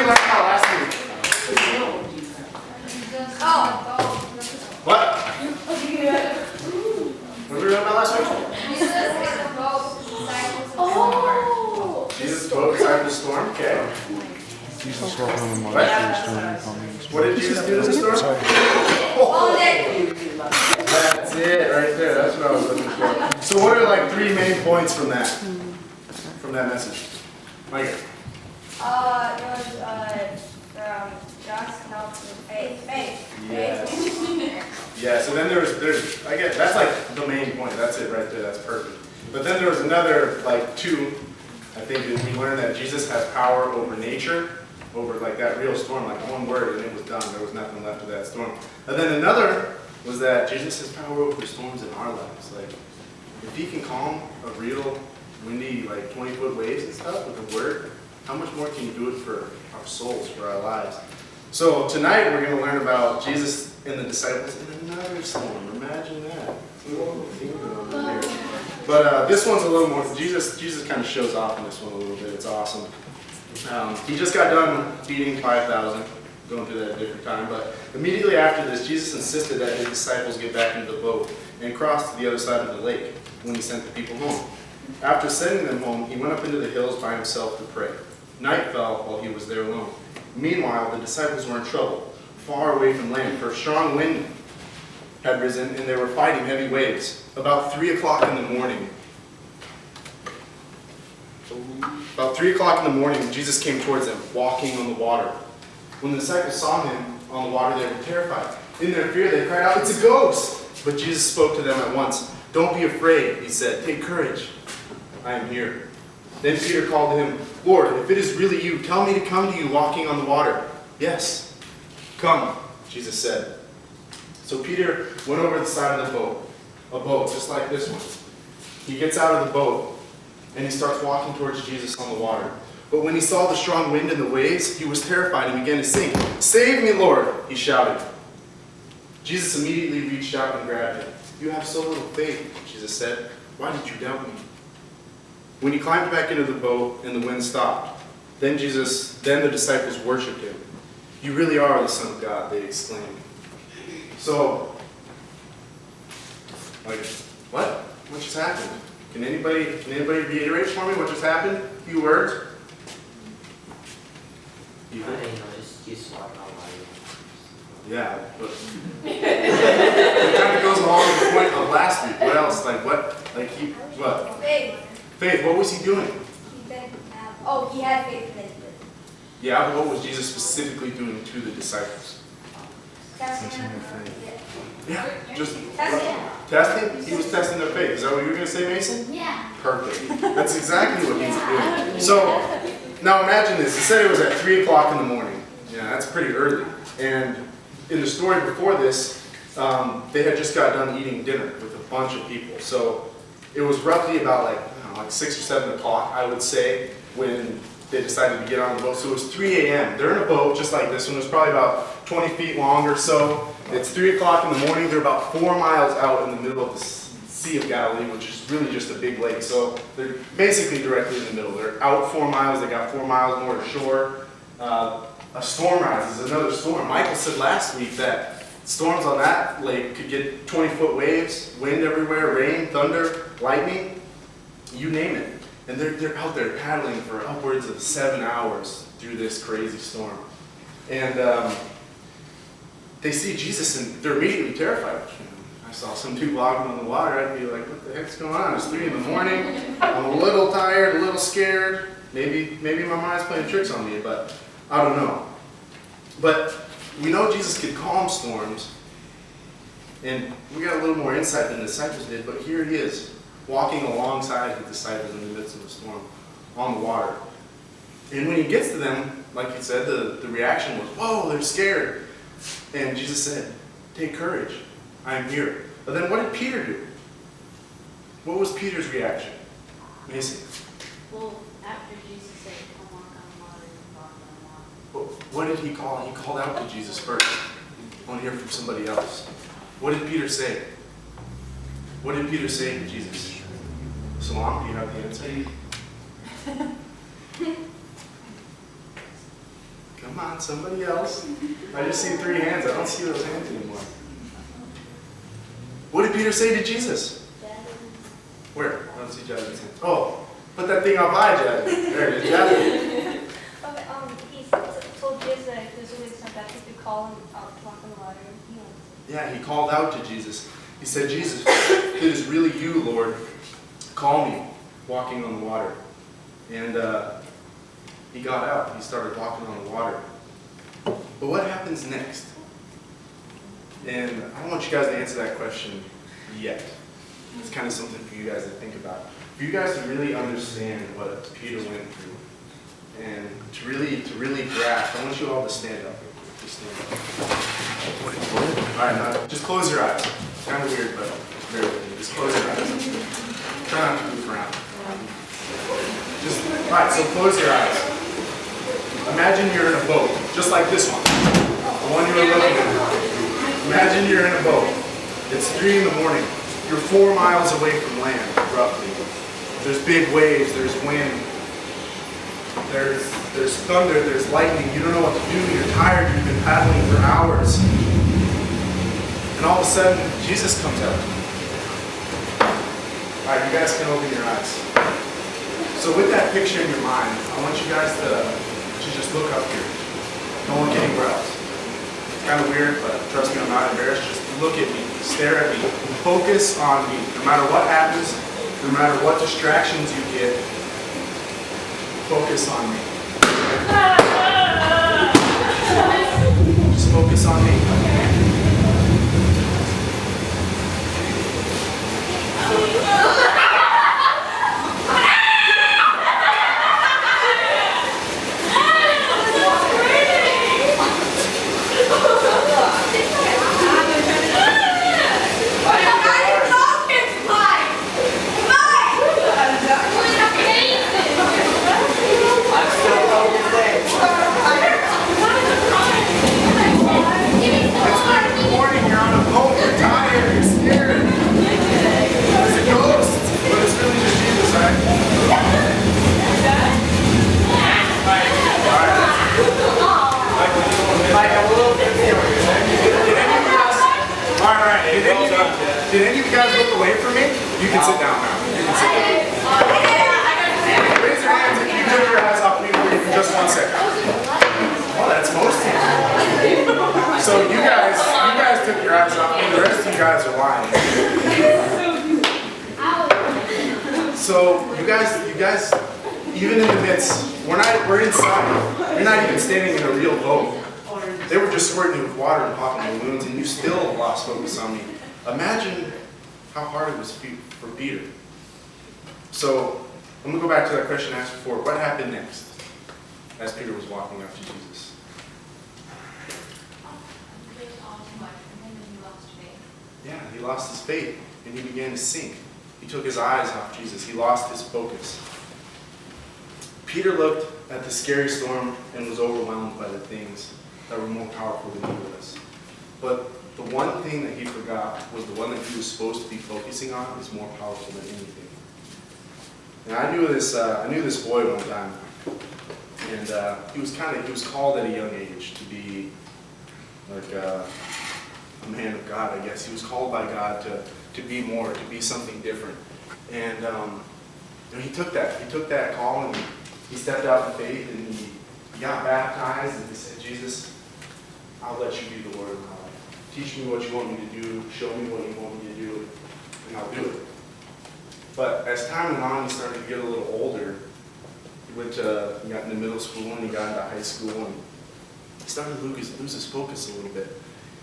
learn about last week? What? What did we learn about last week? Jesus spoke beside the storm. Okay. Jesus walking on the water through the storm and calming the storm. What did Jesus do in the storm? Sorry. That's it right there. That's what I was looking for. So what are like 3 main points from that message? Micah. It was from just help with faith. Yes. Yeah, so then there's I guess that's like the main point. That's it right there. That's perfect. But then there was another like 2. I think we learned that Jesus has power over nature, over like that real storm, like one word and it was done. There was nothing left of that storm. And then another was that Jesus has power over storms in our lives. Like if he can calm a real windy like 20-foot waves and stuff with a word, how much more can he do it for our souls, for our lives? So tonight we're going to learn about Jesus and the disciples in another storm. Imagine that. But this one's a little more, Jesus kind of shows off in this one a little bit. It's awesome. He just got done feeding 5,000, going through that at a different time. But immediately after this, Jesus insisted that his disciples get back into the boat and cross to the other side of the lake when he sent the people home. After sending them home, he went up into the hills by himself to pray. Night fell while he was there alone. Meanwhile, the disciples were in trouble, far away from land, for a strong wind had risen and they were fighting heavy waves. About 3 o'clock in the morning, Jesus came towards them, walking on the water. When the disciples saw him on the water, they were terrified. In their fear, they cried out, "It's a ghost!" But Jesus spoke to them at once. "Don't be afraid," he said. "Take courage. I am here." Then Peter called to him, "Lord, if it is really you, tell me to come to you walking on the water." "Yes, come," Jesus said. So Peter went over the side of the boat, a boat just like this one. He gets out of the boat and he starts walking towards Jesus on the water. But when he saw the strong wind and the waves, he was terrified and began to sink. "Save me, Lord," he shouted. Jesus immediately reached out and grabbed him. "You have so little faith," Jesus said. "Why did you doubt me?" When he climbed back into the boat and the wind stopped, then the disciples worshipped him. "You really are the Son of God," they exclaimed. So, like, what? What just happened? Can anybody reiterate for me what just happened? A few words. Just walking on water. Yeah, but it kind of goes along with the point of last week. What else? Like what? Like what? Faith. Faith. What was he doing? He had faith in it. Yeah, but what was Jesus specifically doing to the disciples? Testing their faith. Yeah, just Testing. testing. He was testing their faith. Is that what you were going to say, Mason? Yeah. Perfect. That's exactly what he's doing. So now imagine this. He said it was at 3 o'clock in the morning. Yeah, that's pretty early. And in the story before this, they had just got done eating dinner with a bunch of people. So it was roughly about like 6 or 7 o'clock, I would say, when they decided to get on the boat. So it was 3 a.m. They're in a boat just like this one. It was probably about 20 feet long or so. It's 3 o'clock in the morning. They're about 4 miles out in the middle of the Sea of Galilee, which is really just a big lake. So they're basically directly in the middle. They're out 4 miles. They got 4 miles more to shore. A storm rises, another storm. Michael said last week that storms on that lake could get 20-foot waves, wind everywhere, rain, thunder, lightning, you name it. And they're out there paddling for upwards of 7 hours through this crazy storm. And they see Jesus and they're immediately terrified. I saw some people walking on the water. I'd be like, what the heck's going on? It's 3 in the morning. I'm a little tired, a little scared. Maybe my mind's playing tricks on me, but I don't know. But we know Jesus could calm storms. And we got a little more insight than the disciples did, but here he is, walking alongside the disciples in the midst of the storm on the water. And when he gets to them, like he said, the reaction was, whoa, they're scared. And Jesus said, take courage, I am here. But then what did Peter do? What was Peter's reaction? Mason? Well, after Jesus said, come walk on water, he walked on water. What did he call? He called out to Jesus first. I want to hear from somebody else. What did Peter say? What did Peter say to Jesus? Salam, do you have the answer? Go Come on, somebody else. I just see 3 hands. I don't see those hands anymore. What did Peter say to Jesus? Where? I don't see Jasmine's hand. Oh, put that thing up high, Jasmine. There it is, Jasmine. He told Jesus that if there's really some bad, he could call him out to walk on the water and heal him. Yeah, he called out to Jesus. He said, Jesus, if it is really you, Lord, call me walking on the water. And he got out. He started walking on the water. But what happens next? And I don't want you guys to answer that question yet. It's kind of something for you guys to think about. For you guys to really understand what Peter went through, and to really grasp, I want you all to stand up. Just stand up. All right, now just close your eyes. Kind of weird, but bear with me. Just close your eyes. Try not to move around. All right, so close your eyes. Imagine you're in a boat, just like this one, the one you were looking at. Imagine you're in a boat. It's 3 in the morning. You're 4 miles away from land, roughly. There's big waves, there's wind, there's thunder, there's lightning. You don't know what to do. You're tired. You've been paddling for hours. And all of a sudden, Jesus comes out. All right, you guys can open your eyes. So with that picture in your mind, I want you guys to just look up here. Don't look anywhere else. It's kind of weird, but trust me, I'm not embarrassed. Just look at me. Stare at me. Focus on me. No matter what happens, no matter what distractions you get, focus on me. Just focus on me. Did any of you guys look away from me? You can sit down now. You can sit down. Raise your hands if you took your eyes off me for even just 1 second. Well, that's most of you. So you guys took your eyes off me. The rest of you guys are lying. So you guys, even in the midst, we're inside. You're not even standing in a real boat. They were just squirting you with water and popping balloons, and you still lost focus on me. Imagine how hard it was for Peter. So I'm going to go back to that question I asked before. What happened next as Peter was walking after Jesus? Yeah, he lost his faith and he began to sink. He took his eyes off Jesus. He lost his focus. Peter looked at the scary storm and was overwhelmed by the things that were more powerful than he was. But the one thing that he forgot was the one that he was supposed to be focusing on is more powerful than anything. And I knew this boy one time, and he was called at a young age to be like a man of God, I guess. He was called by God to be more, to be something different. And he took that call and he stepped out in faith and he got baptized and he said, Jesus, I'll let you be the Lord of my life. Teach me what you want me to do, show me what you want me to do, and I'll do it. But as time went on, he started to get a little older. He got into middle school and he got into high school and he started to lose his focus a little bit.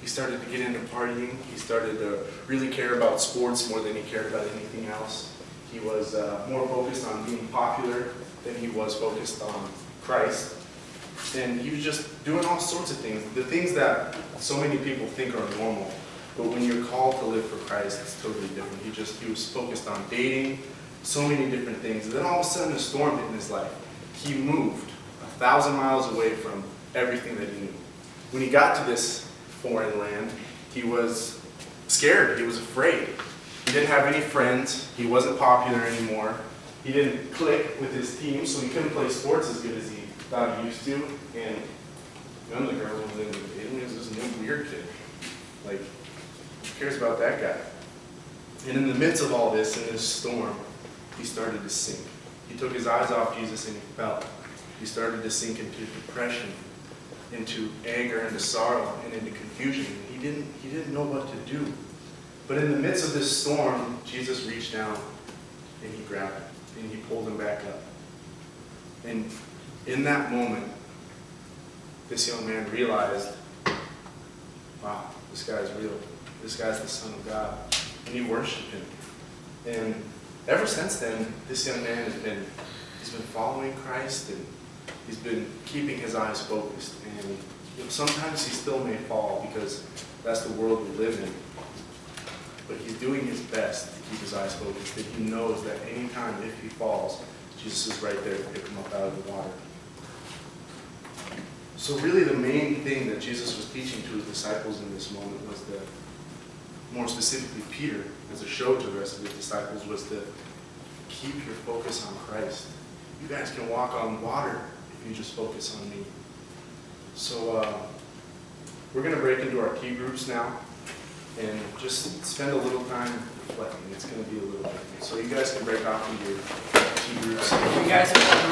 He started to get into partying. He started to really care about sports more than he cared about anything else. He was more focused on being popular than he was focused on Christ. And he was just doing all sorts of things, the things that so many people think are normal. But when you're called to live for Christ, it's totally different. He was focused on dating, so many different things. And then all of a sudden a storm hit in his life. He moved 1,000 miles away from everything that he knew. When he got to this foreign land, he was scared. He was afraid. He didn't have any friends. He wasn't popular anymore. He didn't click with his team, so he couldn't play sports as good as he thought he used to. And None of the girls was into it. He was this new weird kid. Like, who cares about that guy? And in the midst of all this, in this storm, he started to sink. He took his eyes off Jesus and he fell. He started to sink into depression, into anger, into sorrow, and into confusion. He didn't know what to do. But in the midst of this storm, Jesus reached down and he grabbed him and he pulled him back up. And in that moment, this young man realized, wow, this guy's real. This guy's the Son of God. And he worshiped him. And ever since then, this young man he's been following Christ, and he's been keeping his eyes focused. And sometimes he still may fall because that's the world we live in. But he's doing his best to keep his eyes focused. And he knows that anytime if he falls, Jesus is right there to pick him up out of the water. So really the main thing that Jesus was teaching to his disciples in this moment was that, more specifically Peter, as a show to the rest of his disciples, was to keep your focus on Christ. You guys can walk on water if you just focus on me. So we're going to break into our key groups now and just spend a little time reflecting. It's going to be a little different. So you guys can break off into your key groups. You guys are